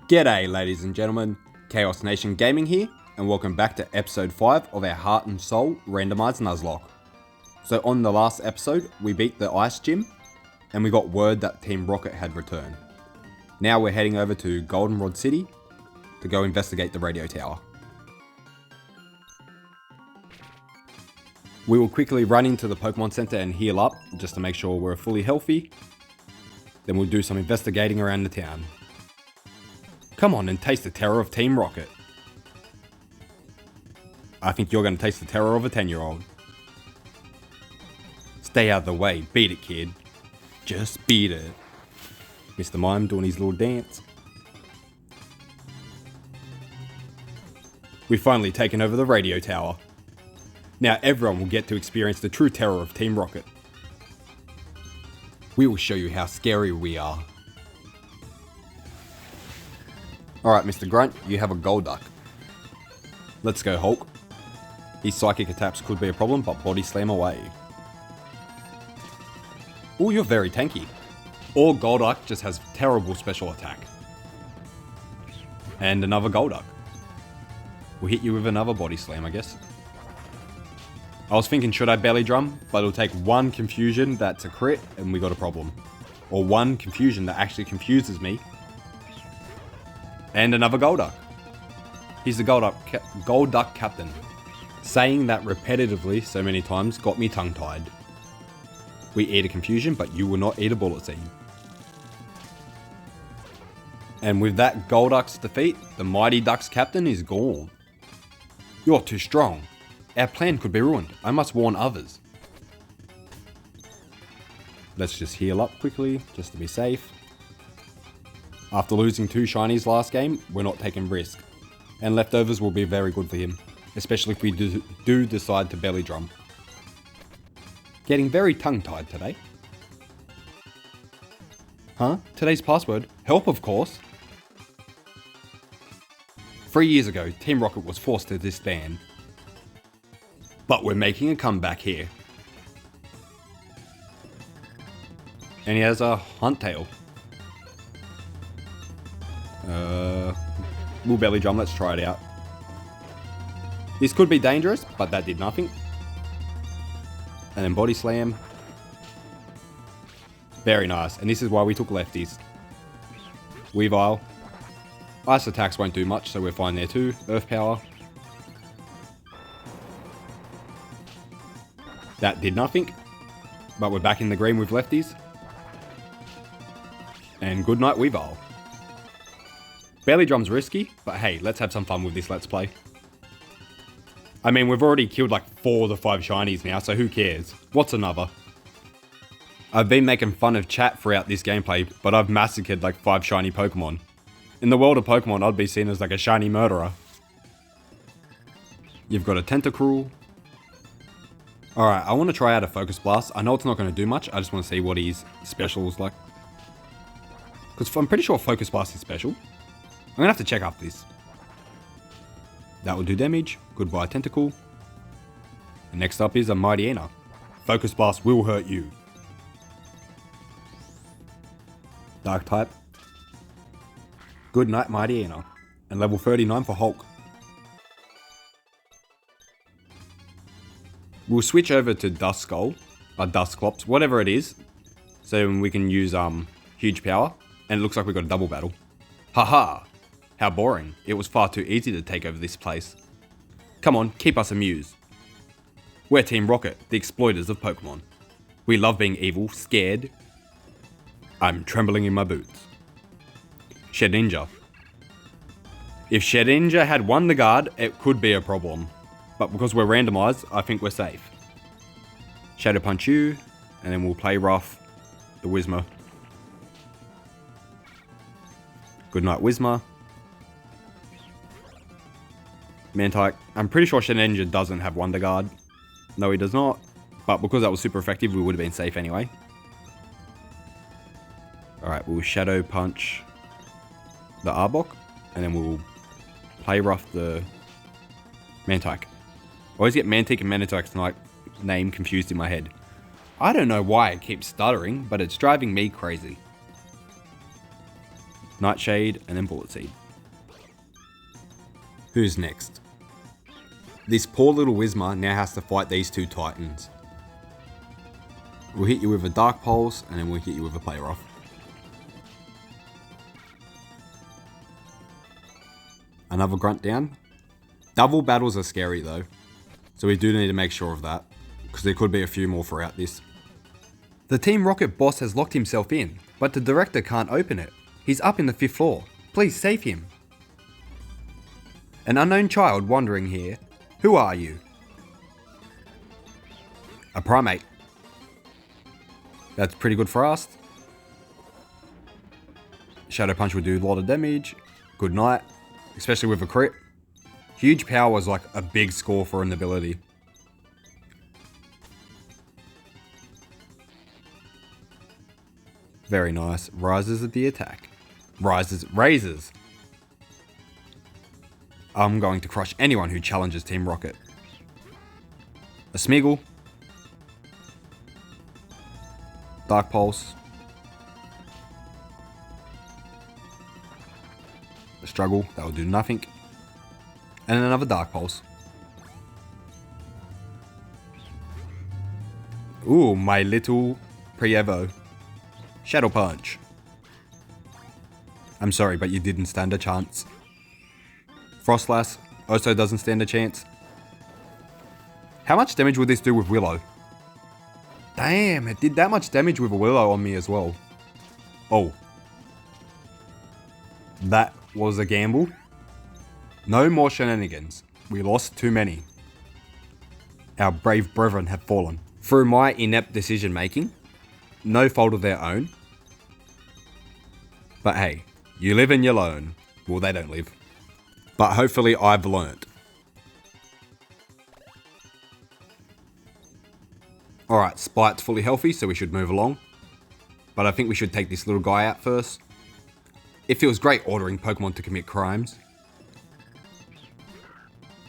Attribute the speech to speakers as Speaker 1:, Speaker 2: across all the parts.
Speaker 1: G'day ladies and gentlemen, Chaos Nation Gaming here, and welcome back to episode 5 of our Heart and Soul Randomised Nuzlocke. So on the last episode, we beat the Ice Gym, and we got word that Team Rocket had returned. Now we're heading over to Goldenrod City to go investigate the radio tower. We will quickly run into the Pokemon Center and heal up, just to make sure we're fully healthy. Then we'll do some investigating around the town. Come on and taste the terror of Team Rocket. I think you're going to taste the terror of a 10-year-old. Stay out of the way, beat it kid. Just beat it. Mr. Mime doing his little dance. We've finally taken over the radio tower. Now everyone will get to experience the true terror of Team Rocket. We will show you how scary we are. Alright, Mr. Grunt, you have a Golduck. Let's go, Hulk. His psychic attacks could be a problem, but body slam away. Oh, you're very tanky. Or Golduck just has terrible special attack. And another Golduck. We'll hit you with another body slam, I guess. I was thinking, should I belly drum? But it'll take one confusion that's a crit, and we got a problem. Or one confusion that actually confuses me. And another Golduck. He's the Golduck captain. Saying that repetitively so many times got me tongue-tied. We eat a confusion, but you will not eat a bullet seed. And with that Golduck's defeat, the Mighty Ducks captain is gone. You're too strong. Our plan could be ruined. I must warn others. Let's just heal up quickly, just to be safe. After losing 2 shinies last game, we're not taking risk. And leftovers will be very good for him, especially if we do decide to belly drum. Getting very tongue-tied today. Huh? Today's password? Help, of course. 3 years ago, Team Rocket was forced to disband. But we're making a comeback here. And he has a Hunt Tail. We'll belly drum, let's try it out. This could be dangerous, but that did nothing. And then body slam. Very nice, and this is why we took lefties. Weavile. Ice attacks won't do much, so we're fine there too. Earth power. That did nothing, but we're back in the green with lefties. And good night, Weavile. Belly drum's risky, but hey, let's have some fun with this let's play. I mean, we've already killed like 4 of the 5 shinies now, so who cares? What's another? I've been making fun of chat throughout this gameplay, but I've massacred like 5 shiny Pokemon. In the world of Pokemon, I'd be seen as like a shiny murderer. You've got a Tentacruel. Alright, I want to try out a Focus Blast. I know it's not going to do much, I just want to see what his special is like. Because I'm pretty sure Focus Blast is special. I'm going to have to check after this. That will do damage. Goodbye, Tentacle. And next up is a Mightyena. Focus Blast will hurt you. Dark type. Good night, Mightyena. And level 39 for Hulk. We'll switch over to Duskull, or Dusclops, whatever it is. So we can use huge power. And it looks like we've got a double battle. Haha! How boring. It was far too easy to take over this place. Come on, keep us amused. We're Team Rocket, the exploiters of Pokemon. We love being evil, scared. I'm trembling in my boots. Shedinja. If Shedinja had won the guard, it could be a problem. But because we're randomized, I think we're safe. Shadow Punch you, and then we'll play rough the Whismur. Good night, Whismur. Mantike. I'm pretty sure Shedinja doesn't have Wonder Guard. No, he does not. But because that was super effective, we would have been safe anyway. Alright, we'll Shadow Punch the Arbok. And then we'll play rough the Mantike. I always get Mantic and Mantike's name confused in my head. I don't know why it keeps stuttering, but it's driving me crazy. Nightshade, and then Bullet Seed. Who's next? This poor little Whismur now has to fight these two titans. We'll hit you with a Dark Pulse, and then we'll hit you with a Play Rough. Another Grunt down. Double battles are scary though, so we do need to make sure of that, because there could be a few more throughout this. The Team Rocket boss has locked himself in, but the director can't open it. He's up in the 5th floor. Please save him. An unknown child wandering here. Who are you? A primate. That's pretty good for us. Shadow Punch will do a lot of damage. Good night, especially with a crit. Huge power is like a big score for an ability. Very nice. Rises at the attack. Raises. I'm going to crush anyone who challenges Team Rocket. A Smeagol. Dark Pulse. A Struggle, that will do nothing. And another Dark Pulse. Ooh, my little pre-evo. Shadow Punch. I'm sorry, but you didn't stand a chance. Frostlass also doesn't stand a chance. How much damage would this do with Willow? Damn, it did that much damage with a Willow on me as well. Oh. That was a gamble. No more shenanigans. We lost too many. Our brave brethren have fallen. Through my inept decision making. No fault of their own. But hey, you live and you learn. Well, they don't live. But hopefully I've learnt. Alright, Spite's fully healthy, so we should move along. But I think we should take this little guy out first. It feels great ordering Pokemon to commit crimes.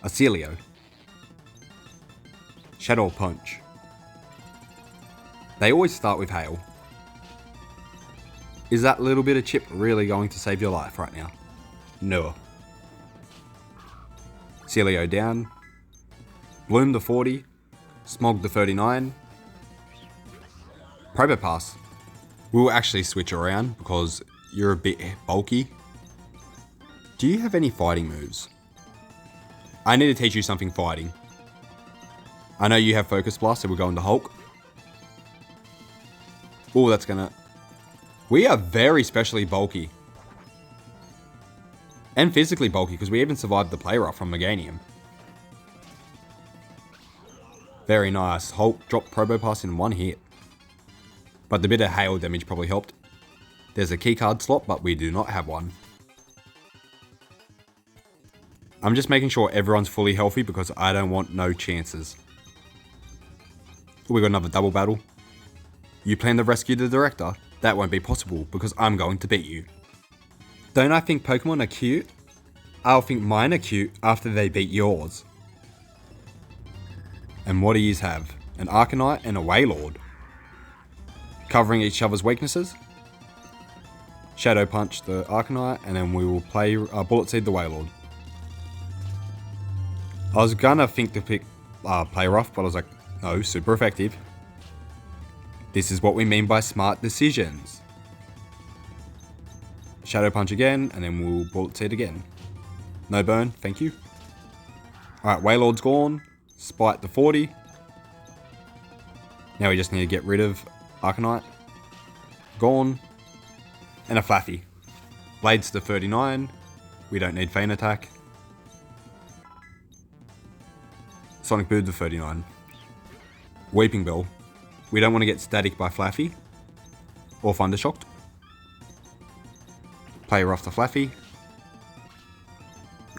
Speaker 1: A Celio. Shadow Punch. They always start with Hail. Is that little bit of chip really going to save your life right now? No. Celio down. Bloom the 40. Smog the 39. Probopass. We'll actually switch around because you're a bit bulky. Do you have any fighting moves? I need to teach you something fighting. I know you have Focus Blast, so we're going to Hulk. Oh, that's gonna... We are very specially bulky. And physically bulky, because we even survived the Play Rough from Meganium. Very nice. Hulk dropped Probopass in one hit. But the bit of hail damage probably helped. There's a keycard slot, but we do not have one. I'm just making sure everyone's fully healthy because I don't want no chances. We got another double battle. You plan to rescue the director? That won't be possible because I'm going to beat you. Don't I think Pokemon are cute? I'll think mine are cute after they beat yours. And what do yous have? An Arcanine and a Wailord. Covering each other's weaknesses. Shadow Punch the Arcanine and then we will play Bullet Seed the Wailord. I was gonna think to pick Play Rough, but I was like, no, super effective. This is what we mean by smart decisions. Shadow Punch again, and then we'll Bullet Seed again. No burn, thank you. Alright, Wailord's gone. Spite the 40. Now we just need to get rid of Arcanine. Gone. And a Flaffy. Blades to 39. We don't need Feint Attack. Sonic Boom to 39. Weeping Bell. We don't want to get static by Flaffy. Or Thundershocked. Play Rough to Flaffy.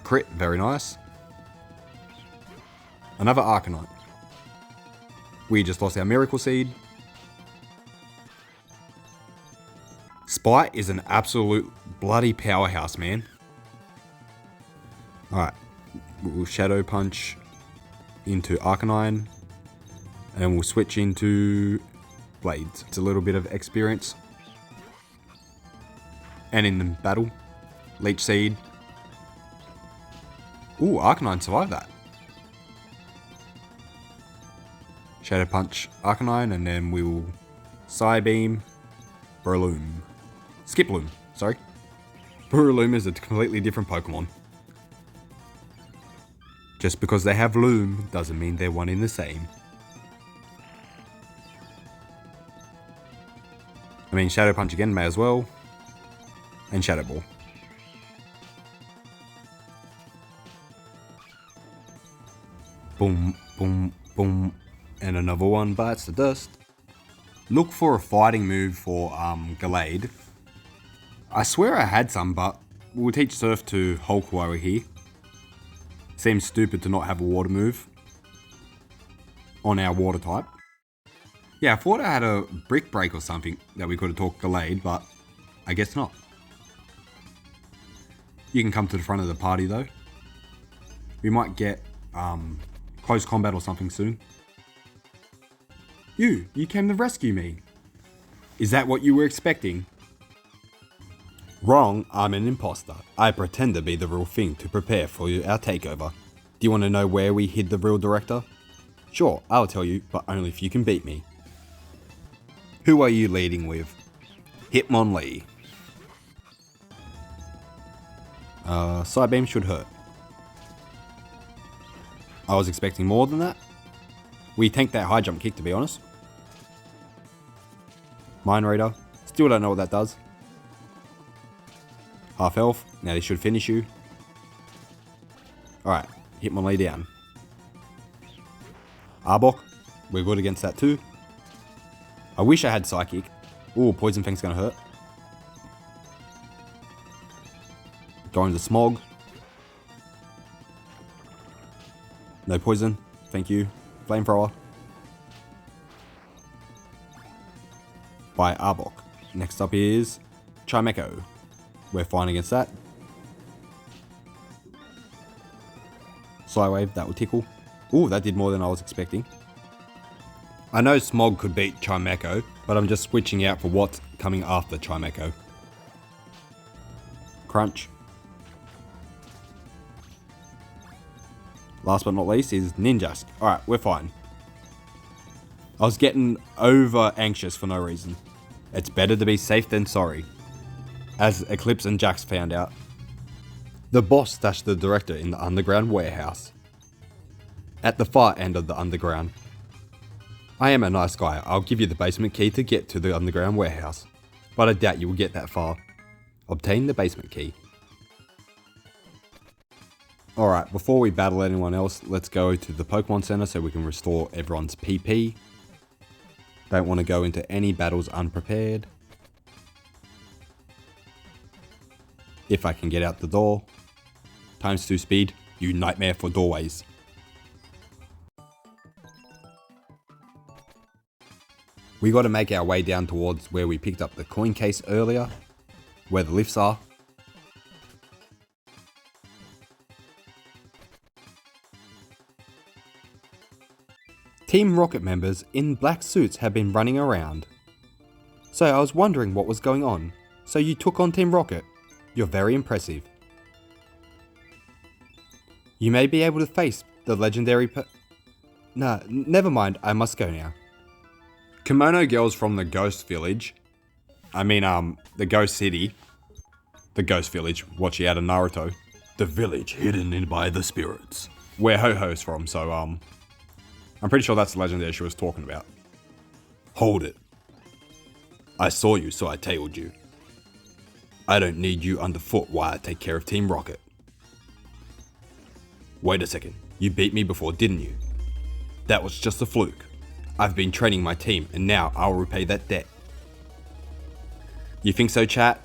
Speaker 1: Crit, very nice. Another Arcanine. We just lost our Miracle Seed. Spite is an absolute bloody powerhouse, man. Alright. We'll Shadow Punch into Arcanine. And then we'll switch into Blades. It's a little bit of experience. And in the battle, Leech Seed. Ooh, Arcanine survived that. Shadow Punch Arcanine, and then we will Psybeam Breloom. Skiploom, sorry. Breloom is a completely different Pokemon. Just because they have Loom doesn't mean they're one in the same. I mean, Shadow Punch again may as well. And Shadow Ball. Boom, boom, boom. And another one bites the dust. Look for a fighting move for Gallade. I swear I had some, but we'll teach Surf to Hulk while we're here. Seems stupid to not have a water move on our water type. Yeah, I thought I had a Brick Break or something that we could have taught Gallade, but I guess not. You can come to the front of the party though. We might get close combat or something soon. You came to rescue me. Is that what you were expecting? Wrong, I'm an imposter. I pretend to be the real thing to prepare for our takeover. Do you want to know where we hid the real director? Sure, I'll tell you, but only if you can beat me. Who are you leading with? Hitmonlee. Psybeam should hurt. I was expecting more than that. We tanked that high jump kick, to be honest. Mind Raider. Still don't know what that does. Half health. Now this should finish you. Alright. Hitmonlee down. Arbok. We're good against that too. I wish I had Psychic. Ooh, Poison Fang's gonna hurt. Going to Smog. No poison. Thank you. Flamethrower. By Arbok. Next up is Chimecho. We're fine against that. Psywave, that will tickle. Ooh, that did more than I was expecting. I know Smog could beat Chimecho, but I'm just switching out for what's coming after Chimecho. Crunch. Last but not least is Ninjask. Alright, we're fine. I was getting over anxious for no reason. It's better to be safe than sorry. As Eclipse and Jax found out. The boss stashed the director in the underground warehouse. At the far end of the underground. I am a nice guy, I'll give you the basement key to get to the underground warehouse. But I doubt you will get that far. Obtain the basement key. Alright, before we battle anyone else, let's go to the Pokemon Center so we can restore everyone's PP. Don't want to go into any battles unprepared. If I can get out the door. Times 2 speed, you nightmare for doorways. We got to make our way down towards where we picked up the coin case earlier, where the lifts are. Team Rocket members in black suits have been running around. So I was wondering what was going on. So you took on Team Rocket? You're very impressive. You may be able to face the legendary Nah, never mind, I must go now. Kimono girls from the Ghost Village. The Ghost City. The Ghost Village, watch you out of Naruto. The village hidden in by the spirits. Where Ho-Ho's from, so I'm pretty sure that's the legendary she was talking about. Hold it. I saw you, so I tailed you. I don't need you underfoot while I take care of Team Rocket. Wait a second, you beat me before, didn't you? That was just a fluke. I've been training my team, and now I'll repay that debt. You think so, chat?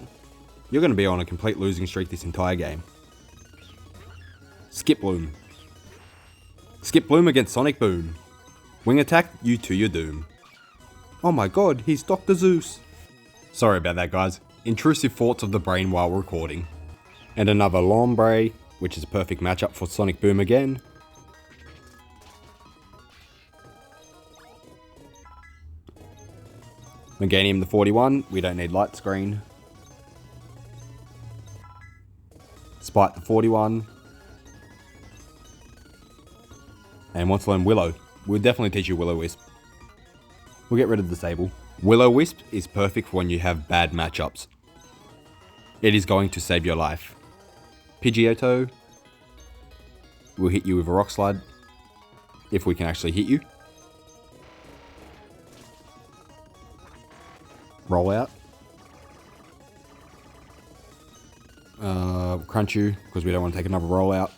Speaker 1: You're going to be on a complete losing streak this entire game. Skiploom. Skiploom against Sonic Boom. Wing attack, you to your doom. Oh my god, he's Dr. Zeus. Sorry about that, guys. Intrusive thoughts of the brain while recording. And another Lombre, which is a perfect matchup for Sonic Boom again. Meganium the 41, we don't need light screen. Spite the 41. And want to learn Willow. We'll definitely teach you Will-O-Wisp. We'll get rid of Disable. Will-O-Wisp is perfect for when you have bad matchups. It is going to save your life. Pidgeotto will hit you with a Rock Slide. If we can actually hit you. Roll out. Crunch you, because we don't want to take another roll out.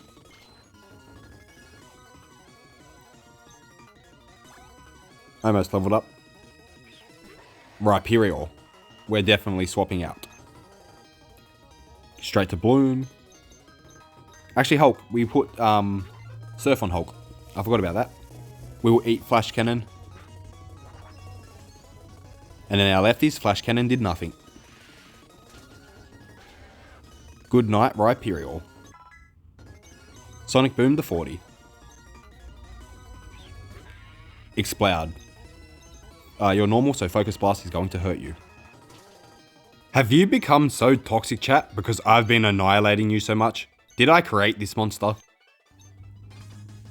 Speaker 1: Almost leveled up. Rhyperior. We're definitely swapping out. Straight to Bloom. Actually, Hulk. We put Surf on Hulk. I forgot about that. We will eat Flash Cannon. And then our lefties, Flash Cannon did nothing. Good night, Rhyperior. Sonic Boom to 40. Explode. You're normal, so Focus Blast is going to hurt you. Have you become so toxic, chat, because I've been annihilating you so much? Did I create this monster?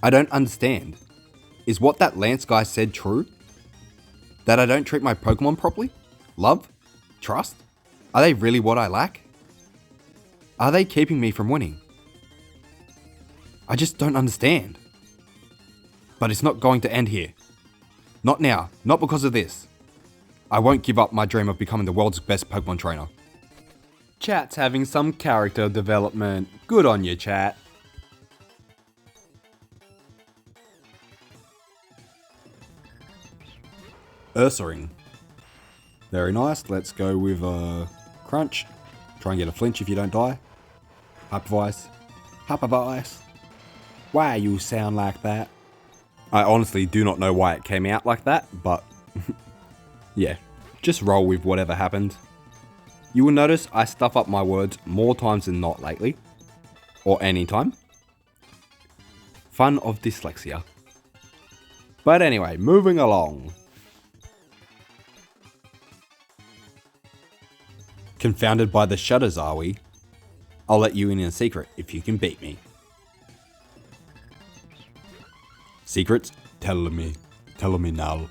Speaker 1: I don't understand. Is what that Lance guy said true? That I don't treat my Pokemon properly? Love? Trust? Are they really what I lack? Are they keeping me from winning? I just don't understand. But it's not going to end here. Not now. Not because of this. I won't give up my dream of becoming the world's best Pokemon trainer. Chat's having some character development. Good on you, chat. Ursaring. Very nice. Let's go with Crunch. Try and get a flinch if you don't die. Hypervise. Hypervise. Why you sound like that? I honestly do not know why it came out like that, but yeah, just roll with whatever happened. You will notice I stuff up my words more times than not lately, or anytime. Fun of dyslexia. But anyway, moving along. Confounded by the shudders, are we? I'll let you in a secret if you can beat me. Secrets? Tell me now.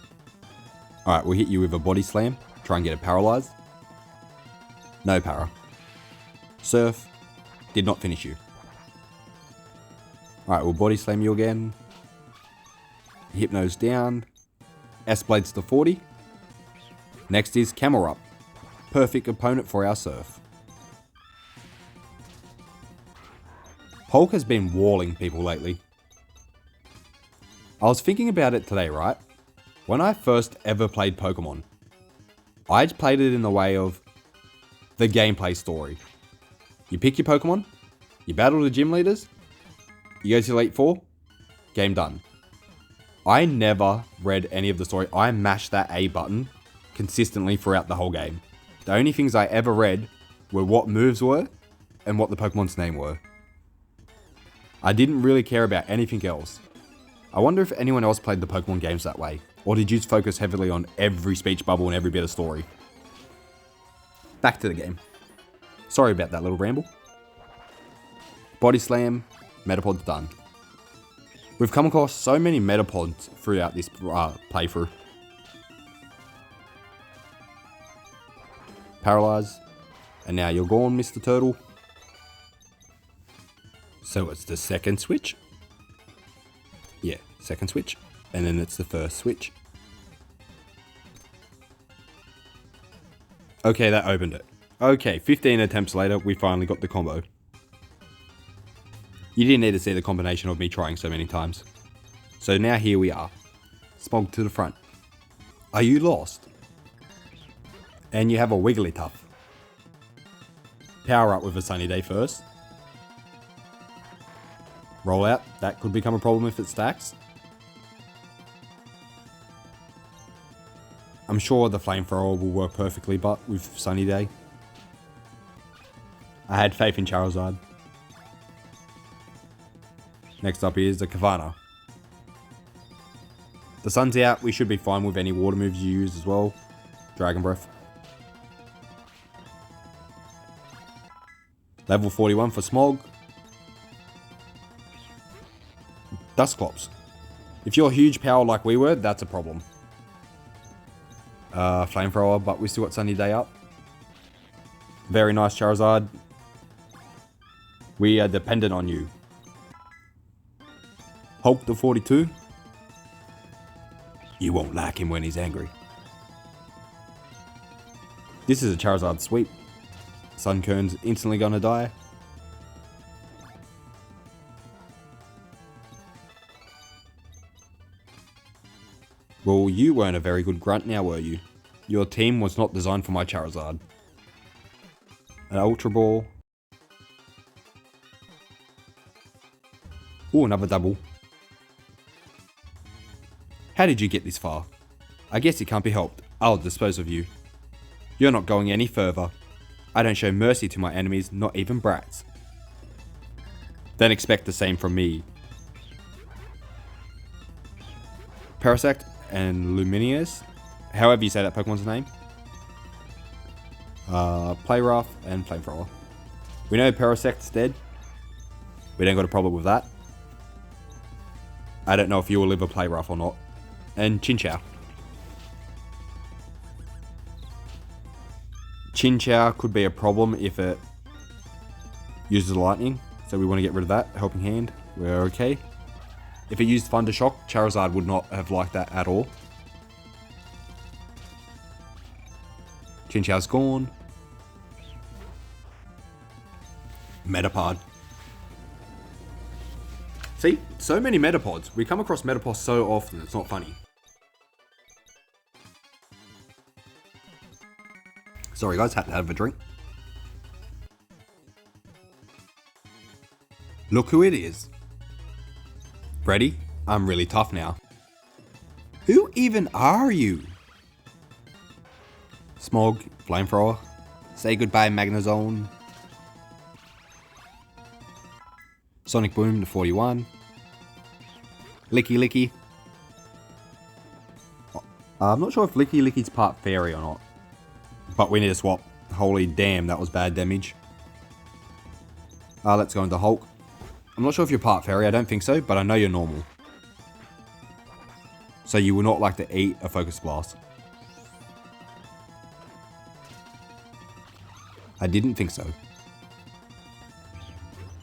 Speaker 1: Alright, we'll hit you with a Body Slam. Try and get it paralyzed. No para. Surf. Did not finish you. Alright, we'll Body Slam you again. Hypno's down. S-Blades to 40. Next is Camel Up. Perfect opponent for our Surf. Hulk has been walling people lately. I was thinking about it today, right? When I first ever played Pokemon, I played it in the way of the gameplay story. You pick your Pokemon, you battle the gym leaders, you go to Elite Four, game done. I never read any of the story. I mashed that A button consistently throughout the whole game. The only things I ever read were what moves were and what the Pokemon's name were. I didn't really care about anything else. I wonder if anyone else played the Pokemon games that way, or did you focus heavily on every speech bubble and every bit of story? Back to the game. Sorry about that little ramble. Body Slam, Metapod's done. We've come across so many Metapods throughout this playthrough. Paralyze, and now you're gone, Mr. Turtle. So it's the second switch? Yeah, second switch. And then it's the first switch. Okay, that opened it. Okay, 15 attempts later, we finally got the combo. You didn't need to see the combination of me trying so many times. So now here we are. Smog to the front. Are you lost? And you have a Wigglytuff. Power up with a Sunny Day first. Roll out, that could become a problem if it stacks. I'm sure the Flamethrower will work perfectly, but with Sunny Day. I had faith in Charizard. Next up is the Kavana. The sun's out, we should be fine with any water moves you use as well. Dragon Breath. Level 41 for Smog. Dusclops. If you're huge power like we were, that's a problem. Flamethrower, but we still got Sunny Day up. Very nice, Charizard. We are dependent on you. Hulk the 42. You won't like him when he's angry. This is a Charizard sweep. Sunkern's instantly gonna die. Well, you weren't a very good grunt now, were you? Your team was not designed for my Charizard. An Ultra Ball. Ooh, another double. How did you get this far? I guess it can't be helped. I'll dispose of you. You're not going any further. I don't show mercy to my enemies, not even brats. Then expect the same from me. Parasect and Lumineous, however you say that Pokemon's name. Play Rough and Flamethrower. We know Parasect's dead. We don't got a problem with that. I don't know if you will live a Play Rough or not. And Chinchou. Chinchou could be a problem if it uses lightning, so we want to get rid of that. Helping Hand, we're okay. If it used Thunder Shock, Charizard would not have liked that at all. Chinchou's gone. Metapod. See, so many Metapods. We come across Metapods so often, it's not funny. Sorry guys, had to have a drink. Look who it is. Ready? I'm really tough now. Who even are you? Smog, Flamethrower. Say goodbye, Magnezone. Sonic Boom to 41. Licky Licky. I'm not sure if Licky Licky's part fairy or not. But we need to swap. Holy damn, that was bad damage. Let's go into Hulk. I'm not sure if you're part fairy, I don't think so, but I know you're normal. So you will not like to eat a Focus Blast. I didn't think so.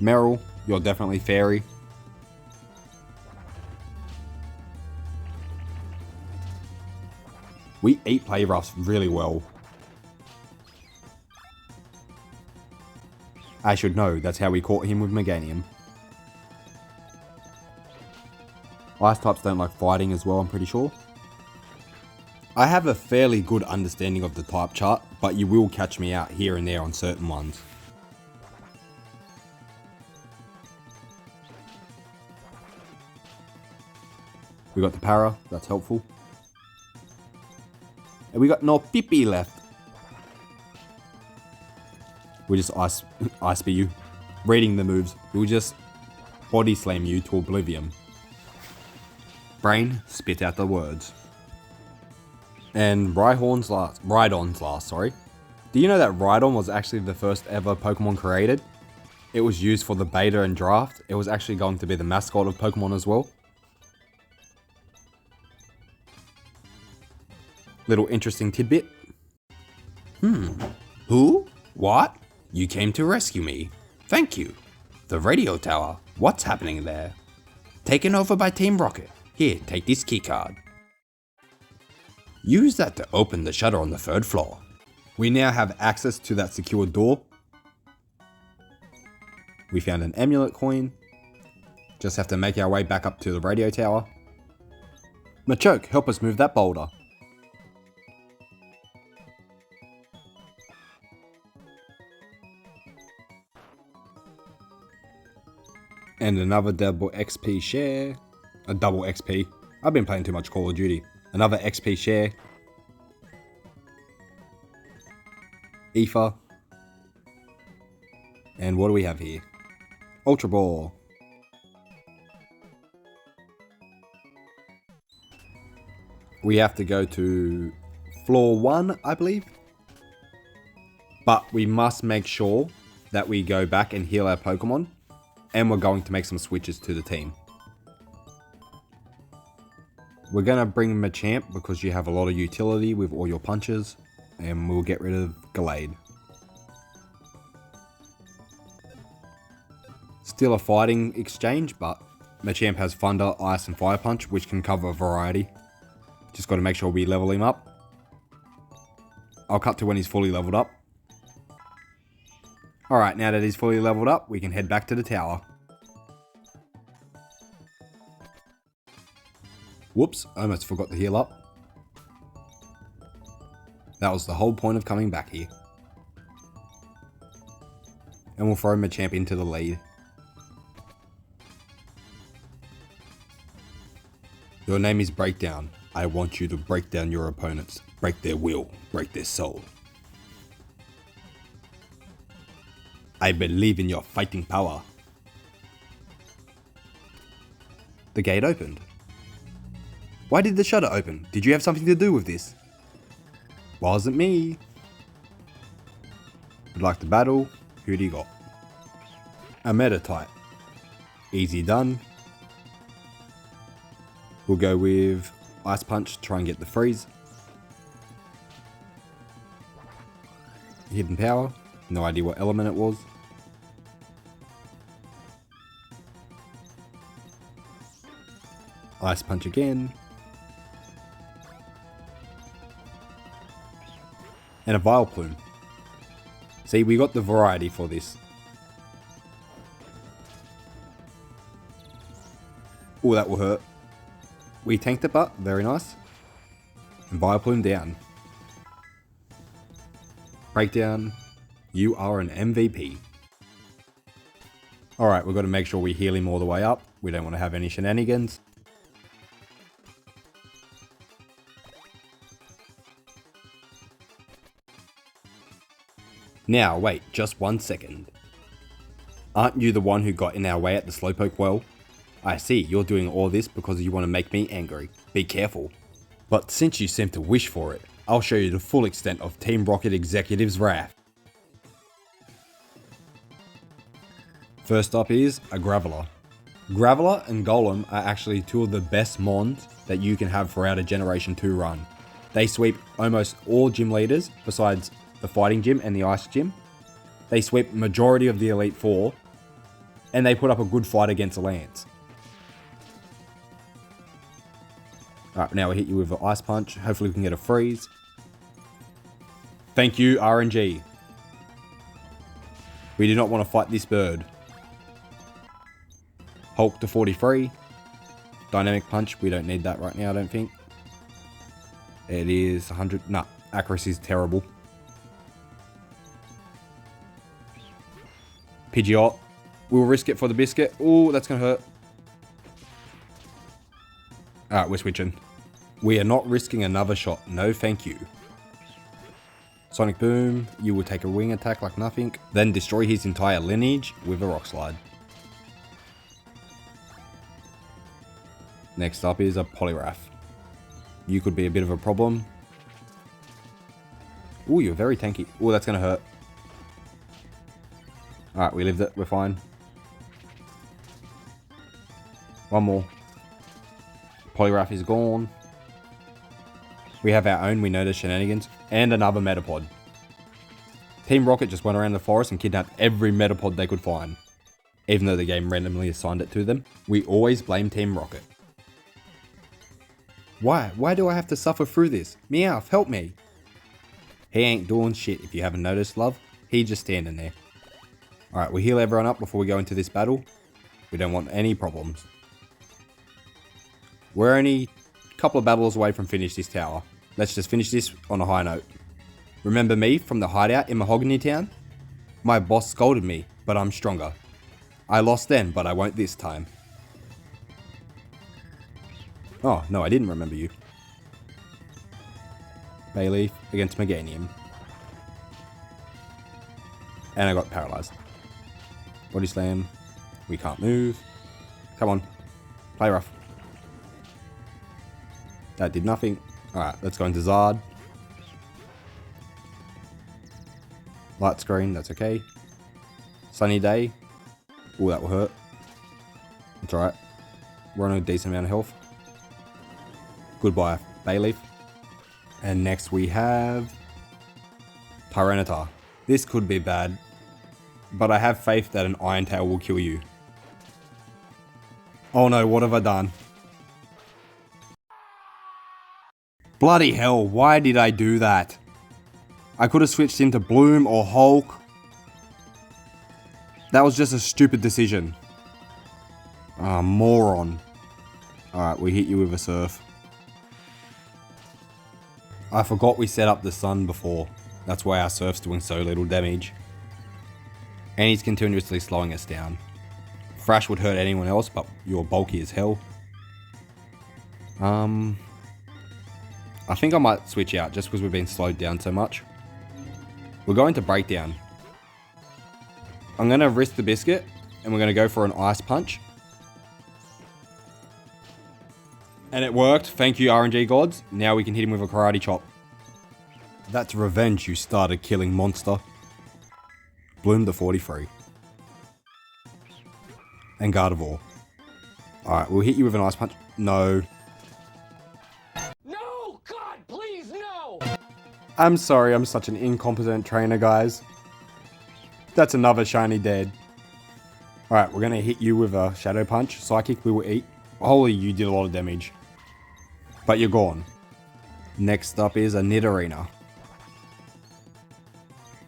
Speaker 1: Meryl, you're definitely fairy. We eat Play Roughs really well. I should know, that's how we caught him with Meganium. Ice types don't like fighting as well, I'm pretty sure. I have a fairly good understanding of the type chart, but you will catch me out here and there on certain ones. We got the Para, that's helpful. And we got no Pippi left. We just ice beat you. Reading the moves, we'll just body slam you to oblivion. Brain, spit out the words. And Rhydon's last, sorry. Do you know that Rhydon was actually the first ever Pokemon created? It was used for the beta and draft. It was actually going to be the mascot of Pokemon as well. Little interesting tidbit. Who? What? You came to rescue me. Thank you. The radio tower. What's happening there? Taken over by Team Rocket. Here, take this keycard. Use that to open the shutter on the 3rd floor. We now have access to that secure door. We found an amulet coin. Just have to make our way back up to the radio tower. Machoke, help us move that boulder. And another double XP share. A double XP. I've been playing too much Call of Duty. Another XP share. Ether. And what do we have here? Ultra Ball. We have to go to floor 1, I believe. But we must make sure that we go back and heal our Pokemon. And we're going to make some switches to the team. We're going to bring Machamp because you have a lot of utility with all your punches. And we'll get rid of Gallade. Still a fighting exchange, but Machamp has Thunder, Ice and Fire Punch, which can cover a variety. Just got to make sure we level him up. I'll cut to when he's fully leveled up. Alright, now that he's fully leveled up, we can head back to the tower. Whoops, I almost forgot to heal up. That was the whole point of coming back here. And we'll throw Machamp into the lead. Your name is Breakdown. I want you to break down your opponents. Break their will, break their soul. I believe in your fighting power. The gate opened. Why did the shutter open? Did you have something to do with this? Wasn't me. Would like to battle. Who do you got? A meta type. Easy done. We'll go with Ice Punch, try and get the freeze. Hidden Power. No idea what element it was. Ice Punch again. And a Vileplume. See, we got the variety for this. Oh, that will hurt. We tanked it, but very nice. And Vileplume down. Breakdown. You are an MVP. Alright, we've got to make sure we heal him all the way up. We don't want to have any shenanigans. Now, wait, just 1 second. Aren't you the one who got in our way at the Slowpoke well? I see, you're doing all this because you want to make me angry. Be careful. But since you seem to wish for it, I'll show you the full extent of Team Rocket Executive's wrath. First up is a Graveler. Graveler and Golem are actually two of the best mons that you can have throughout a Generation 2 run. They sweep almost all gym leaders besides the Fighting Gym and the Ice Gym. They sweep majority of the Elite Four, and they put up a good fight against Lance. Alright, now we hit you with an Ice Punch. Hopefully we can get a freeze. Thank you, RNG. We do not want to fight this bird. Hulk to 43. Dynamic Punch, we don't need that right now, I don't think. It is 100. Nah, accuracy is terrible. Pidgeot. We'll risk it for the biscuit. Oh, that's going to hurt. Alright, we're switching. We are not risking another shot. No, thank you. Sonic Boom. You will take a wing attack like nothing. Then destroy his entire lineage with a Rock Slide. Next up is a Poliwrath. You could be a bit of a problem. Oh, you're very tanky. Oh, that's going to hurt. Alright, we lived it. We're fine. One more. Poliwrath is gone. We have our own, we know the shenanigans. And another Metapod. Team Rocket just went around the forest and kidnapped every Metapod they could find. Even though the game randomly assigned it to them. We always blame Team Rocket. Why? Why do I have to suffer through this? Meowth, help me. He ain't doing shit if you haven't noticed, love. He just standing there. Alright, we heal everyone up before we go into this battle. We don't want any problems. We're only a couple of battles away from finish this tower. Let's just finish this on a high note. Remember me from the hideout in Mahogany Town? My boss scolded me, but I'm stronger. I lost then, but I won't this time. Oh, no, I didn't remember you. Bayleaf against Meganium. And I got paralyzed. Body Slam. We can't move. Come on. Play rough. That did nothing. Alright, let's go into Zard. Light Screen, that's okay. Sunny Day. Ooh, that will hurt. It's alright. We're on a decent amount of health. Goodbye, Bayleaf. And next we have Tyranitar. This could be bad, but I have faith that an Iron Tail will kill you. Oh no, what have I done? Bloody hell, why did I do that? I could have switched into Bloom or Hulk. That was just a stupid decision. Ah, moron. Alright, we hit you with a Surf. I forgot we set up the Sun before. That's why our Surf's doing so little damage. And he's continuously slowing us down. Thrash would hurt anyone else, but you're bulky as hell. I think I might switch out just because we've been slowed down so much. We're going to Breakdown. I'm going to risk the Biscuit, and we're going to go for an Ice Punch. And it worked. Thank you, RNG gods. Now we can hit him with a Karate Chop. That's revenge, you started killing monster. Bloom to 43. And Gardevoir. Alright, we'll hit you with an Ice Punch. No.
Speaker 2: No! God, please, no!
Speaker 1: I'm sorry, I'm such an incompetent trainer, guys. That's another shiny dead. Alright, we're gonna hit you with a Shadow Punch. Psychic we will eat. Holy, you did a lot of damage. But you're gone. Next up is a Nidorina.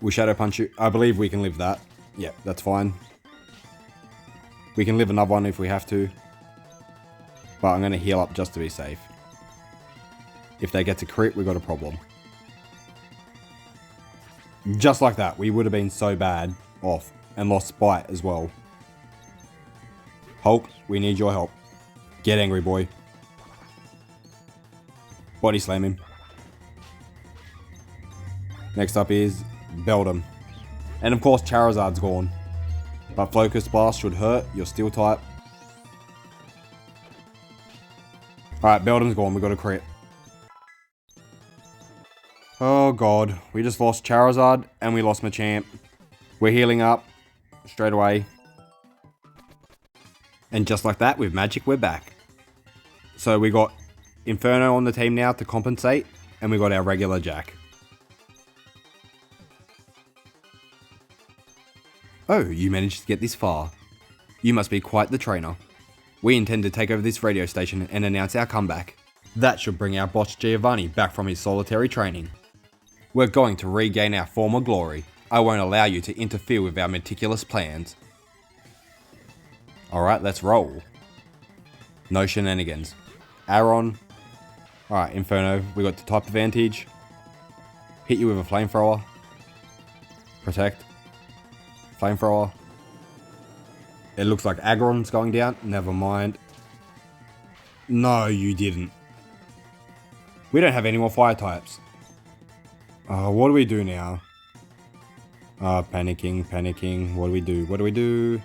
Speaker 1: We'll Shadow Punch you. I believe we can live that. Yeah, that's fine. We can live another one if we have to. But I'm gonna heal up just to be safe. If they get to crit, we got a problem. Just like that, we would have been so bad off. And lost Spite as well. Hulk, we need your help. Get angry, boy. Body slam him. Next up is Beldum. And of course Charizard's gone. But Focus Blast should hurt, you're Steel type. Alright, Beldum's gone, we got a crit. Oh god, we just lost Charizard and we lost Machamp. We're healing up straight away. And just like that, with Magic, we're back. So we got Inferno on the team now to compensate, and we got our regular Jack. Oh, you managed to get this far. You must be quite the trainer. We intend to take over this radio station and announce our comeback. That should bring our boss Giovanni back from his solitary training. We're going to regain our former glory. I won't allow you to interfere with our meticulous plans. Alright, let's roll. No shenanigans. Aron. Alright, Inferno. We got the type advantage. Hit you with a Flamethrower. Protect. Flamethrower. It looks like Aggron's going down. Never mind. No, you didn't. We don't have any more fire types. What do we do now? Panicking. What do we do?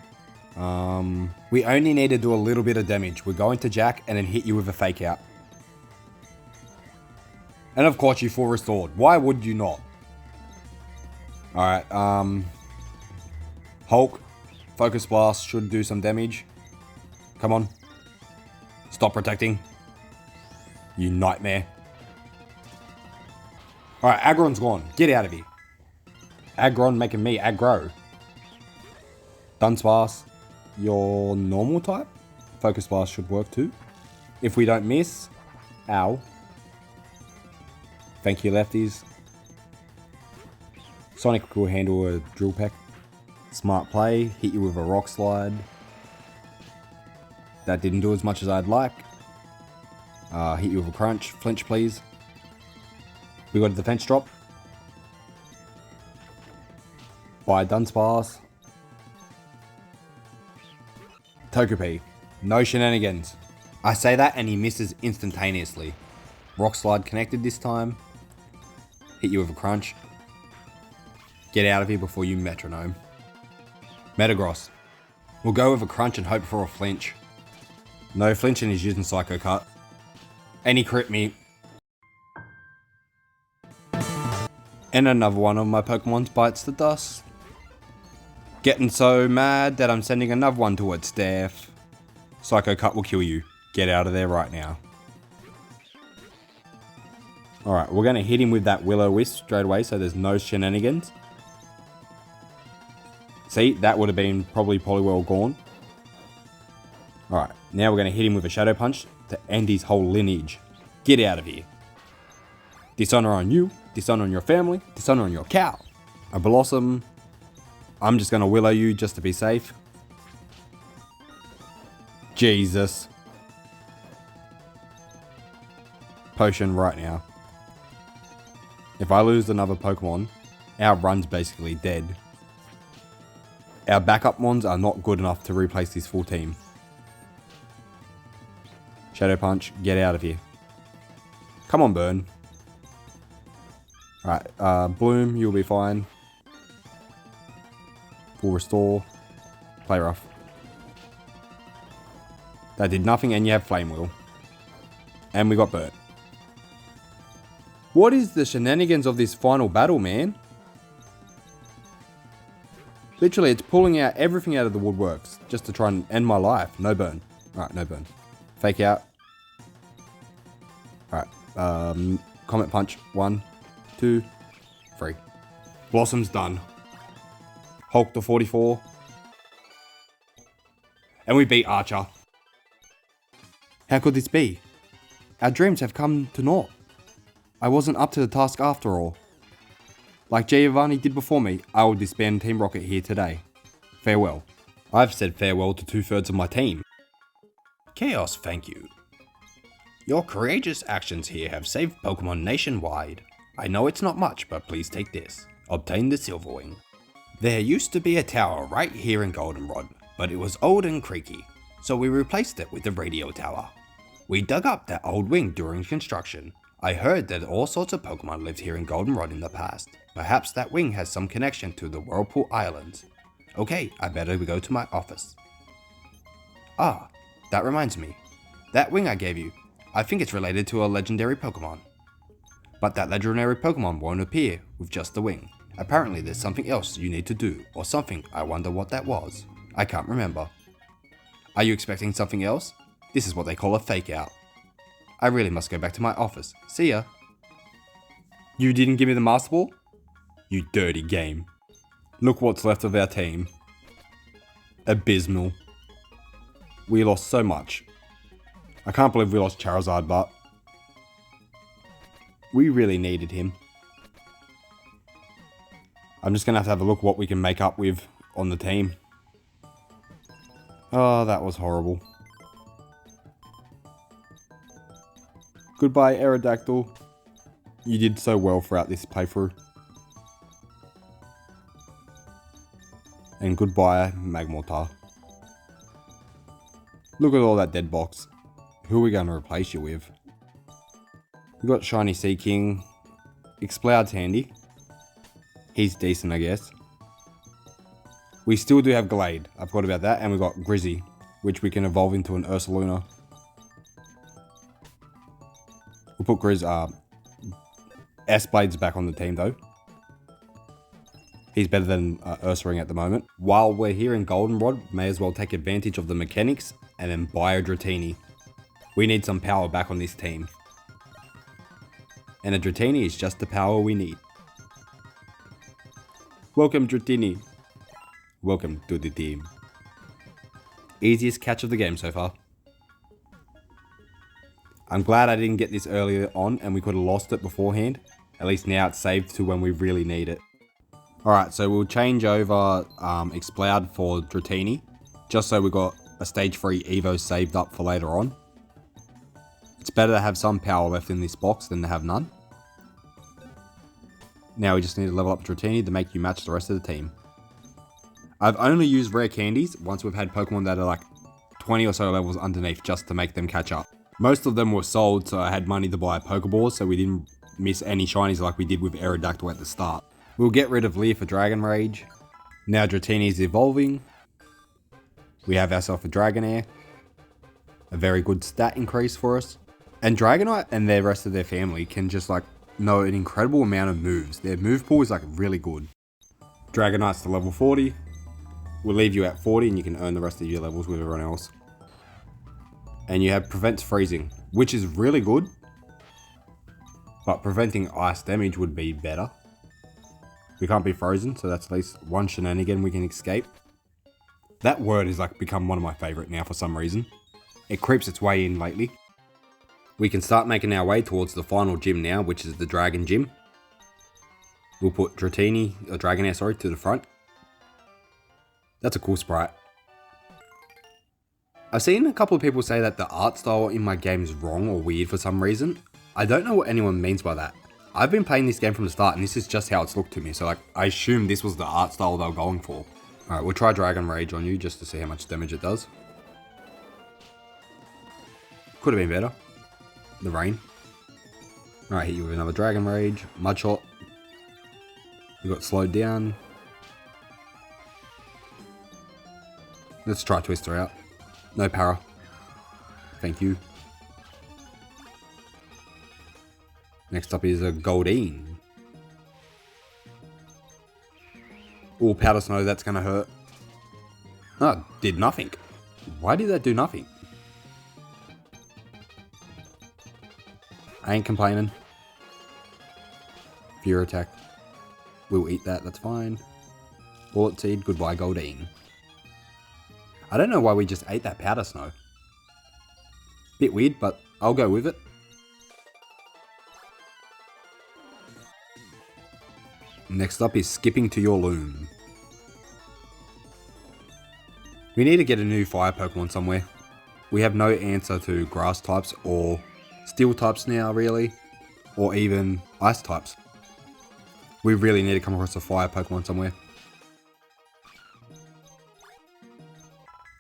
Speaker 1: We only need to do a little bit of damage. We're going to Jack and then hit you with a Fake Out. And of course you full restored. Why would you not? Alright, Hulk. Focus Blast should do some damage. Come on. Stop protecting. You nightmare. Alright, Aggron's gone. Get out of here. Aggron making me aggro. Dunsparce. Your normal type? Focus Blast should work too. If we don't miss. Ow. Thank you, lefties. Sonic will handle a Drill Peck. Smart play. Hit you with a Rock Slide. That didn't do as much as I'd like. Hit you with a Crunch. Flinch, please. We got a defense drop. By Dunsparce. Togepi. No shenanigans. I say that and he misses instantaneously. Rock Slide connected this time. Hit you with a Crunch. Get out of here before you metronome. Metagross. We'll go with a Crunch and hope for a flinch. No flinch and he's using Psycho Cut. And he crit me. And another one of my Pokemon bites the dust. Getting so mad that I'm sending another one towards Staff. Psycho Cut will kill you. Get out of there right now. Alright, we're going to hit him with that Will-O-Wisp straight away so there's no shenanigans. See, that would have been probably Poliwhirl gone. Alright, now we're going to hit him with a Shadow Punch to end his whole lineage. Get out of here. Dishonor on you, dishonor on your family, dishonor on your cow. A Blossom. I'm just going to Willow you just to be safe. Jesus. Potion right now. If I lose another Pokemon, our run's basically dead. Our backup ones are not good enough to replace this full team. Shadow Punch, get out of here. Come on, Burn. Alright, Bloom, you'll be fine. Full Restore. Play Rough. That did nothing, and you have Flame Wheel. And we got burnt. What is the shenanigans of this final battle, man? Literally, it's pulling out everything out of the woodworks just to try and end my life. No burn. Alright, no burn. Fake out. Alright, Comet Punch. 1, 2, 3. Blossom's done. Hulk to 44. And we beat Archer. How could this be? Our dreams have come to naught. I wasn't up to the task after all. Like Giovanni did before me, I will disband Team Rocket here today. Farewell. I've said farewell to 2/3 of my team. Chaos, thank you. Your courageous actions here have saved Pokemon nationwide. I know it's not much, but please take this. Obtain the Silver Wing. There used to be a tower right here in Goldenrod, but it was old and creaky, so we replaced it with a radio tower. We dug up that old wing during construction. I heard that all sorts of Pokemon lived here in Goldenrod in the past. Perhaps that wing has some connection to the Whirlpool Islands. Okay, I better go to my office. Ah, that reminds me. That wing I gave you, I think it's related to a legendary Pokemon. But that legendary Pokemon won't appear with just the wing. Apparently there's something else you need to do, or something. I wonder what that was. I can't remember. Are you expecting something else? This is what they call a fake out. I really must go back to my office. See ya. You didn't give me the Master Ball? You dirty game. Look what's left of our team. Abysmal. We lost so much. I can't believe we lost Charizard, but we really needed him. I'm just going to have a look what we can make up with on the team. Oh, that was horrible. Goodbye, Aerodactyl. You did so well throughout this playthrough. And goodbye, Magmortar. Look at all that dead box. Who are we going to replace you with? We got Shiny Sea King. Exploud's handy. He's decent, I guess. We still do have Glade. I forgot about that. And we got Grizzy, which we can evolve into an Ursaluna. We'll put S-Blade's back on the team though. He's better than Ursaring at the moment. While we're here in Goldenrod, may as well take advantage of the mechanics and then buy a Dratini. We need some power back on this team. And a Dratini is just the power we need. Welcome, Dratini. Welcome to the team. Easiest catch of the game so far. I'm glad I didn't get this earlier on and we could have lost it beforehand. At least now it's saved to when we really need it. Alright, so we'll change over Exploud for Dratini. Just so we've got a stage 3 Evo saved up for later on. It's better to have some power left in this box than to have none. Now we just need to level up Dratini to make you match the rest of the team. I've only used rare candies once we've had Pokemon that are like 20 or so levels underneath just to make them catch up. Most of them were sold, so I had money to buy Pokeballs, so we didn't miss any shinies like we did with Aerodactyl at the start. We'll get rid of Leer for Dragon Rage. Now Dratini is evolving. We have ourselves a Dragonair. A very good stat increase for us. And Dragonite and the rest of their family can just like know an incredible amount of moves. Their move pool is like really good. Dragonite's to level 40. We'll leave you at 40 and you can earn the rest of your levels with everyone else. And you have Prevents Freezing, which is really good. But preventing ice damage would be better. We can't be frozen, so that's at least one shenanigan we can escape. That word has like become one of my favourite now for some reason. It creeps its way in lately. We can start making our way towards the final gym now, which is the Dragon Gym. We'll put Dragonair, to the front. That's a cool sprite. I've seen a couple of people say that the art style in my game is wrong or weird for some reason. I don't know what anyone means by that. I've been playing this game from the start and this is just how it's looked to me, so like I assume this was the art style they were going for. Alright, we'll try Dragon Rage on you just to see how much damage it does. Could have been better. The rain. Alright, hit you with another Dragon Rage. Mud Shot. We got slowed down. Let's try Twister out. No para. Thank you. Next up is a Goldeen. Oh, Powder Snow, that's gonna hurt. Oh, did nothing. Why did that do nothing? I ain't complaining. Fear attack. We'll eat that, that's fine. Bullet Seed, goodbye Goldeen. I don't know why we just ate that Powder Snow. Bit weird, but I'll go with it. Next up is Skipping to Your Loom. We need to get a new fire Pokemon somewhere. We have no answer to grass types or steel types now really, or even ice types. We really need to come across a fire Pokemon somewhere.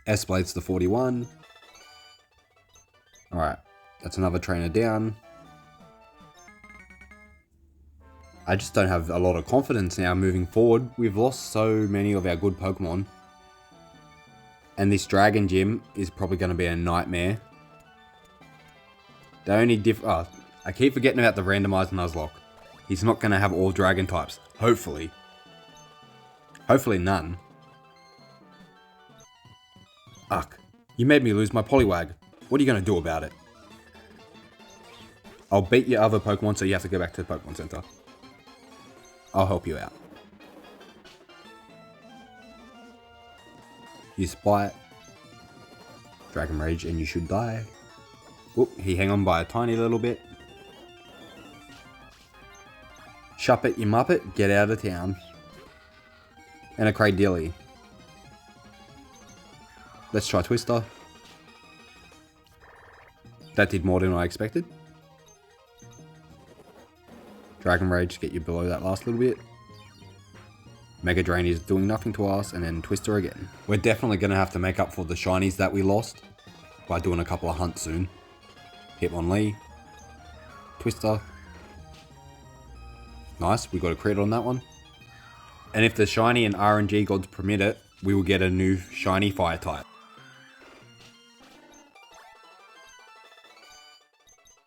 Speaker 1: S-Blade's the 41. Alright, that's another trainer down. I just don't have a lot of confidence now moving forward. We've lost so many of our good Pokemon. And this Dragon Gym is probably going to be a nightmare. The only I keep forgetting about the randomized Nuzlocke. He's not going to have all dragon types. Hopefully. Hopefully none. Ugh. You made me lose my Poliwag. What are you going to do about it? I'll beat your other Pokemon so you have to go back to the Pokemon Center. I'll help you out. You Spite. Dragon Rage and you should die. Oop, he hang on by a tiny little bit. Shuppet, you muppet, get out of town. And a Cradilly. Let's try Twister. That did more than I expected. Dragon Rage to get you below that last little bit. Mega Drain is doing nothing to us, and then Twister again. We're definitely going to have to make up for the shinies that we lost by doing a couple of hunts soon. Hitmonlee. Twister. Nice, we got a crit on that one. And if the shiny and RNG gods permit it, we will get a new shiny fire type.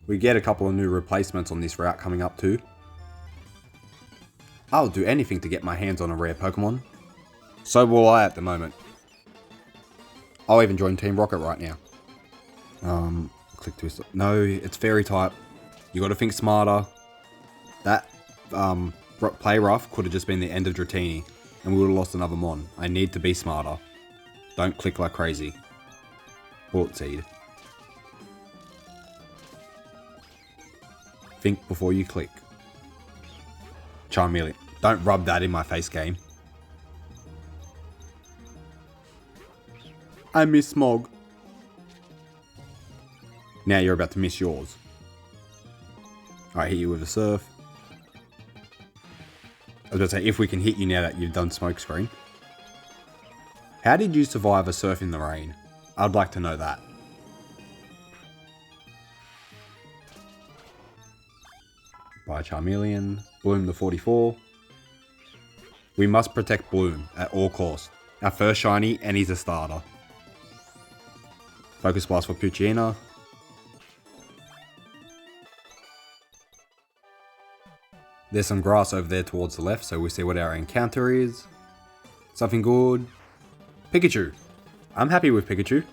Speaker 1: We get a couple of new replacements on this route coming up too. I'll do anything to get my hands on a rare Pokemon. So will I at the moment. I'll even join Team Rocket right now. Click Twister. No, it's Fairy type. You gotta think smarter. That play rough could have just been the end of Dratini, and we would have lost another Mon. I need to be smarter. Don't click like crazy. Bullet Seed. Think before you click. Charmeleon. Don't rub that in my face, game. I miss Smog. Now you're about to miss yours. Alright, hit you with a Surf. I was about to say, if we can hit you now that you've done Smokescreen. How did you survive a Surf in the rain? I'd like to know that. By Charmeleon. Bloom the 44. We must protect Bloom at all costs. Our first shiny, and he's a starter. Focus Blast for Poochyena. There's some grass over there towards the left, so we'll see what our encounter is. Something good. Pikachu. I'm happy with Pikachu.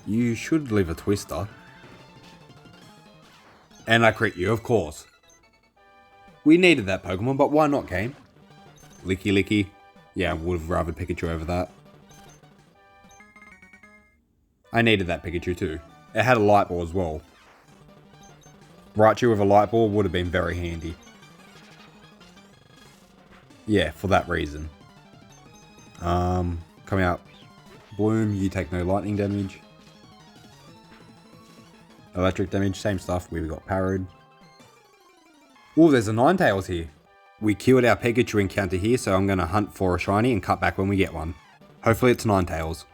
Speaker 1: You should leave a twister. And I crit you, of course. We needed that Pokemon, but why not, game? Licky Licky. Yeah, I would have rather Pikachu over that. I needed that Pikachu too. It had a light ball as well. Raichu with a light ball would have been very handy. Yeah, for that reason. Coming out. Bloom, you take no lightning damage. Electric damage, same stuff. We've got Parrot. Oh, there's a Ninetales here. We killed our Pikachu encounter here, so I'm going to hunt for a shiny and cut back when we get one. Hopefully it's Ninetales.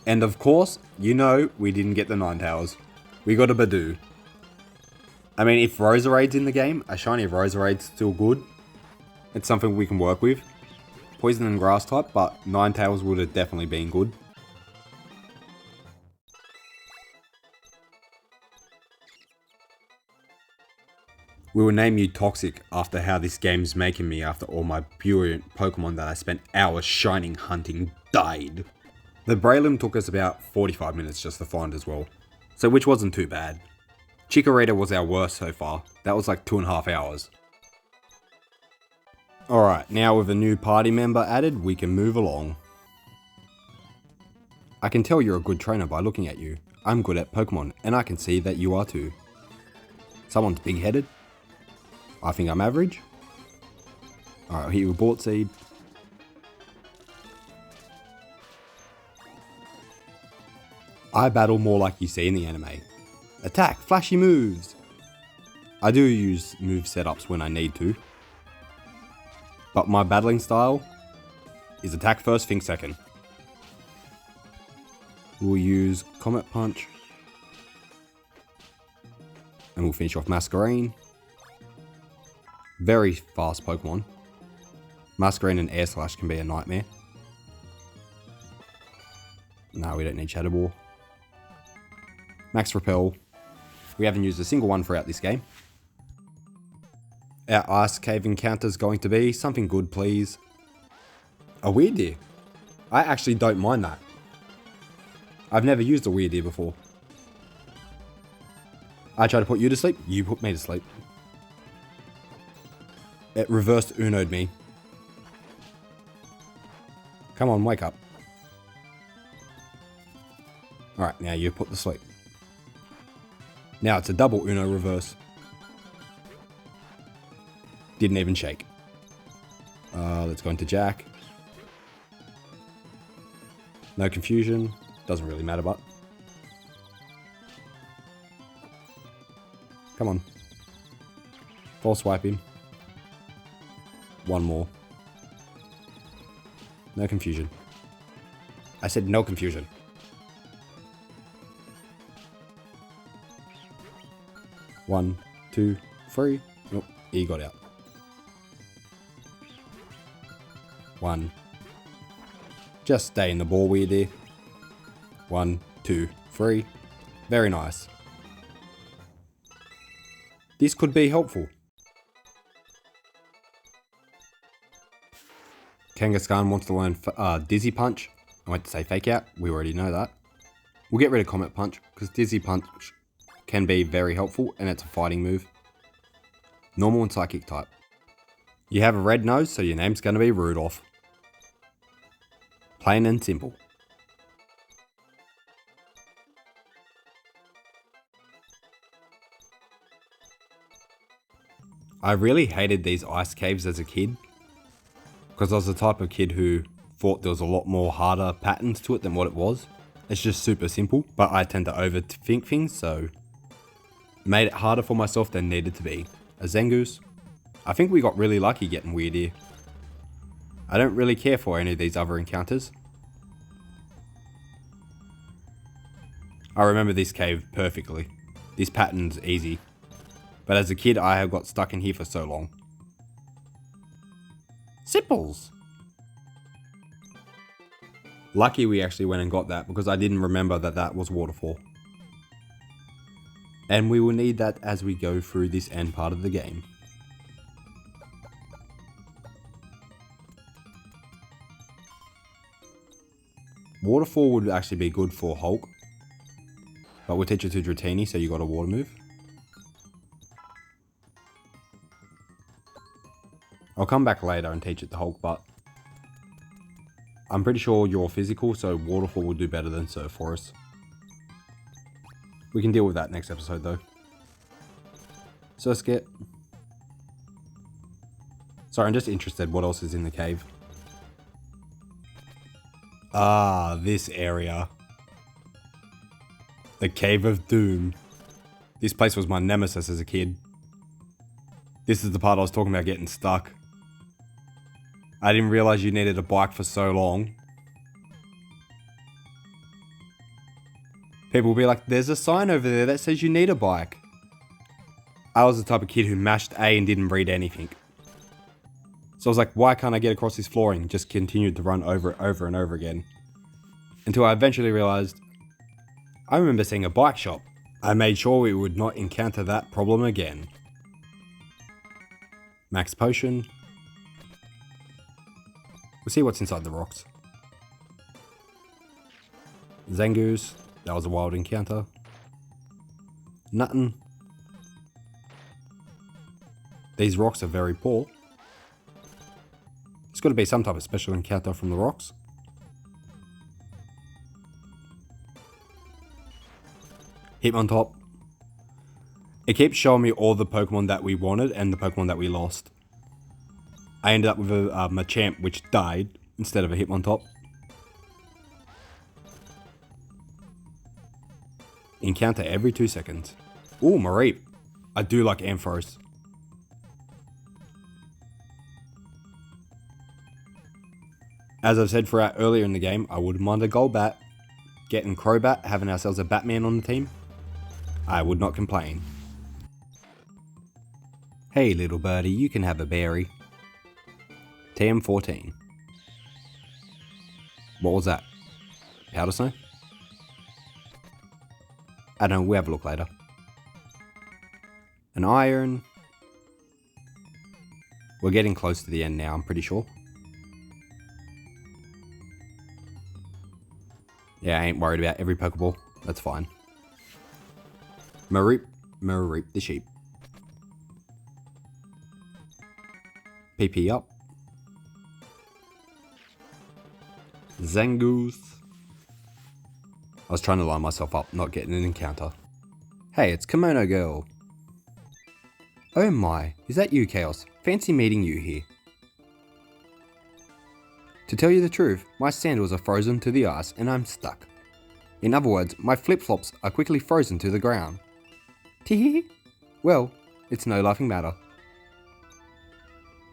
Speaker 1: And of course, you know we didn't get the Ninetales. We got a Badoo. I mean, if Roserade's in the game, a shiny Roserade's still good. It's something we can work with. Poison and Grass type, but Ninetales would have definitely been good. We will name you Toxic after how this game's making me after all my brilliant Pokemon that I spent hours shining hunting died. The Breloom took us about 45 minutes just to find as well, so which wasn't too bad. Chikorita was our worst so far, that was like 2.5 hours. Alright, now with a new party member added, we can move along. I can tell you're a good trainer by looking at you. I'm good at Pokemon, and I can see that you are too. Someone's big-headed. I think I'm average. Alright, I'll hit you with Bort Seed. I battle more like you see in the anime. Attack, flashy moves. I do use move setups when I need to. But my battling style is attack first, think second. We'll use Comet Punch. And we'll finish off Masquerain. Very fast Pokemon. Masquerain and Air Slash can be a nightmare. No, we don't need Shadow Ball. Max Repel. We haven't used a single one throughout this game. Our Ice Cave encounter is going to be something good, please. A Weird Deer. I actually don't mind that. I've never used a Weird Deer before. I tried to put you to sleep, you put me to sleep. It reversed Uno'd me. Come on, wake up. Alright, now you're put to sleep. Now it's a double Uno reverse. Didn't even shake. Let's go into Jack. No confusion. Doesn't really matter, but. Come on. False swipe him. One more. No confusion. I said no confusion. One, two, three. Nope, he got out. One. Just stay in the ball, Weird Deer. One, two, three. Very nice. This could be helpful. Kangaskhan wants to learn Dizzy Punch. I went to say Fake Out. We already know that. We'll get rid of Comet Punch because Dizzy Punch can be very helpful and it's a fighting move. Normal and Psychic type. You have a red nose, so your name's going to be Rudolph. Plain and simple. I really hated these ice caves as a kid because I was the type of kid who thought there was a lot more harder patterns to it than what it was. It's just super simple, but I tend to overthink things, so made it harder for myself than needed to be. A Zangoose. I think we got really lucky getting Weird Deer. I don't really care for any of these other encounters. I remember this cave perfectly. This pattern's easy. But as a kid, I have got stuck in here for so long. Sipples! Lucky we actually went and got that because I didn't remember that that was Waterfall. And we will need that as we go through this end part of the game. Waterfall would actually be good for Hulk. But we'll teach it to Dratini, so you got a water move. I'll come back later and teach it to Hulk, but I'm pretty sure you're physical, so Waterfall will do better than Surf for us. We can deal with that next episode though. Surskit. Sorry, I'm just interested what else is in the cave. Ah, this area. The Cave of Doom. This place was my nemesis as a kid. This is the part I was talking about getting stuck. I didn't realize you needed a bike for so long. People will be like, there's a sign over there that says you need a bike. I was the type of kid who mashed A and didn't read anything. So I was like, why can't I get across this flooring? Just continued to run over and over again. Until I eventually realized, I remember seeing a bike shop. I made sure we would not encounter that problem again. Max potion. We'll see what's inside the rocks. Zangoose. That was a wild encounter. Nothing. These rocks are very poor. There's got to be some type of special encounter from the rocks. Hitmontop. It keeps showing me all the Pokemon that we wanted and the Pokemon that we lost. I ended up with a Machamp which died instead of a Hitmontop. Encounter every 2 seconds. Ooh, Mareep. I do like Ampharos. As I've said throughout earlier in the game, I wouldn't mind a Golbat. Getting Crobat, having ourselves a Batman on the team. I would not complain. Hey little birdie, you can have a berry. TM14. What was that? Powder Snow? I don't know, we'll have a look later. An Iron. We're getting close to the end now, I'm pretty sure. Yeah, I ain't worried about every Pokeball. That's fine. Mareep the sheep. PP up. Zangoose. I was trying to line myself up, not getting an encounter. Hey, it's Kimono Girl. Oh my, is that you, Chaos? Fancy meeting you here. To tell you the truth, my sandals are frozen to the ice and I'm stuck. In other words, my flip-flops are quickly frozen to the ground. Teehee. Well, it's no laughing matter.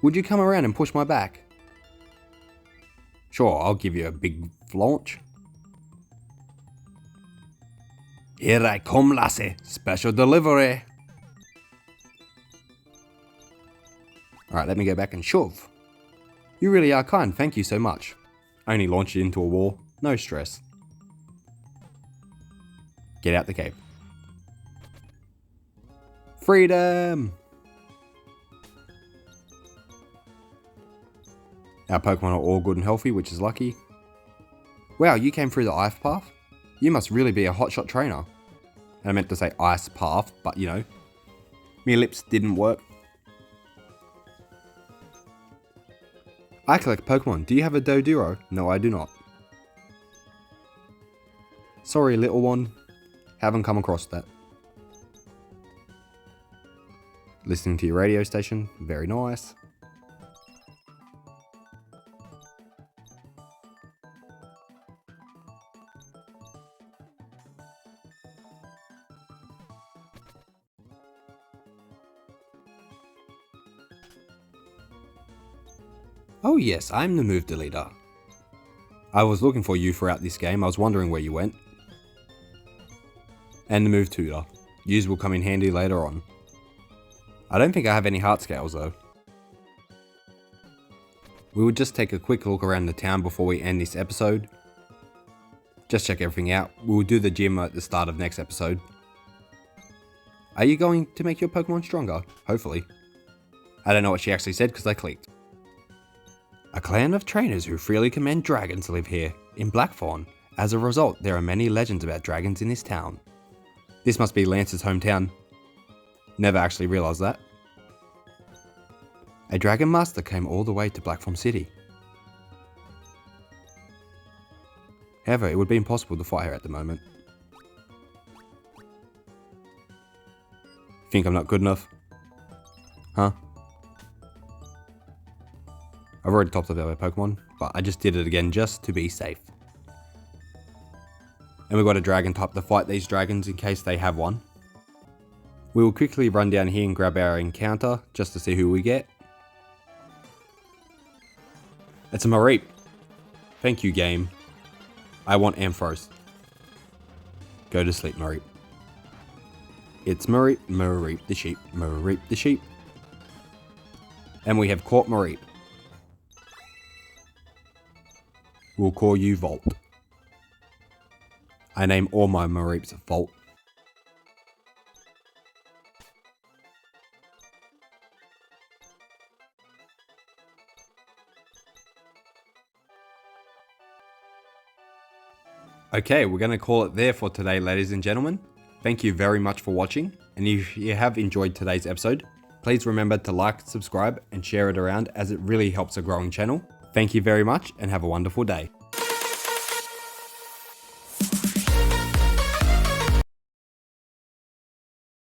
Speaker 1: Would you come around and push my back? Sure, I'll give you a big flaunch. Here I come, lassie. Special delivery. Alright, let me go back and shove. You really are kind, thank you so much. Only launched it into a wall, no stress. Get out the cave. Freedom! Our Pokemon are all good and healthy, which is lucky. Wow, you came through the ice path? You must really be a hotshot trainer. And I meant to say ice path, but you know, my lips didn't work. I collect Pokemon. Do you have a Doduro? No, I do not. Sorry, little one. Haven't come across that. Listening to your radio station. Very nice. Oh yes, I'm the move deleter. I was looking for you throughout this game, I was wondering where you went. And the move tutor. Yous will come in handy later on. I don't think I have any heart scales though. We will just take a quick look around the town before we end this episode. Just check everything out. We will do the gym at the start of next episode. Are you going to make your Pokemon stronger? Hopefully. I don't know what she actually said because I clicked. A clan of trainers who freely command dragons live here, in Blackthorn, As a result, there are many legends about dragons in this town. This must be Lance's hometown. Never actually realised that. A dragon master came all the way to Blackform City. However, it would be impossible to fight her at the moment. Think I'm not good enough? Huh? I've already topped up our Pokemon, but I just did it again just to be safe. And we've got a dragon type to fight these dragons in case they have one. We will quickly run down here and grab our encounter just to see who we get. It's a Mareep. Thank you, game. I want Ampharos. Go to sleep, Mareep. It's Mareep, Mareep the sheep, Mareep the sheep. And we have caught Mareep. We'll call you Volt. I name all my Mareeps Volt. Okay, we're going to call it there for today, ladies and gentlemen. Thank you very much for watching, and if you have enjoyed today's episode, please remember to like, subscribe, and share it around as it really helps a growing channel. Thank you very much, and have a wonderful day.